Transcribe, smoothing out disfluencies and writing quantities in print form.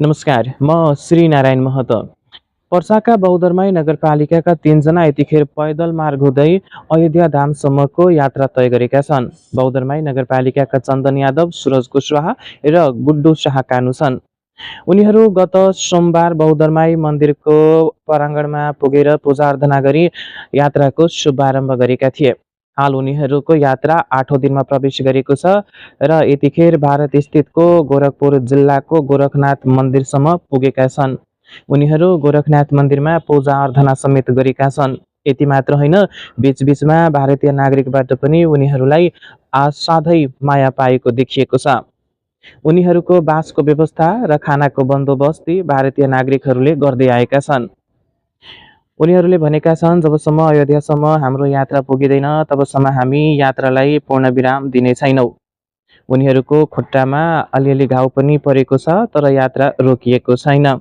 नमस्कार, म श्रीनारायण महतो। पर्साका बौद्धरमाई नगरपालिकाका 3 जना यतिखेर पैदल मार्ग हुँदै अयोध्या धामसम्मको यात्रा तय गरेका छन्। बौद्धरमाई नगरपालिकाका चन्दन यादव, सुरज कुशवाहा र गुड्डु शाह कानु छन्। उनीहरू गत सोमबार बौद्धरमाई मन्दिरको प्राङ्गणमा पुगेर पूजा-आराधना गरी यात्राको शुभारम्भ गरेका थिए। हाल उनीहरूको यात्रा 8औं दिनमा प्रवेश गरेको छ र यतिखेर भारत स्थितको गोरखपुर जिल्लाको गोरखनाथ मन्दिरसम्म पुगेका छन्। उनीहरू गोरखनाथ मन्दिरमा पूजा-आराधना समेत गरेका छन्। यति मात्र होइन, बीचबीचमा भारतीय नागरिकबाट पनि उनीहरूलाई असाध्यै माया पाएको देखिएको छ। उनीहरूको बासको व्यवस्था र खानाको बन्दोबस्त भारतीय नागरिकहरूले गर्दै आएका छन्। उनीहरूले भनेका छन्, जबसम्म अयोध्यासम्म हाम्रो यात्रा पुगिँदैन तबसम्म हामी यात्रालाई पूर्णविराम दिने छैनौँ। उनीहरूको खुट्टामा अलिअलि घाउ पनि परेको छ, तर यात्रा रोकिएको छैन।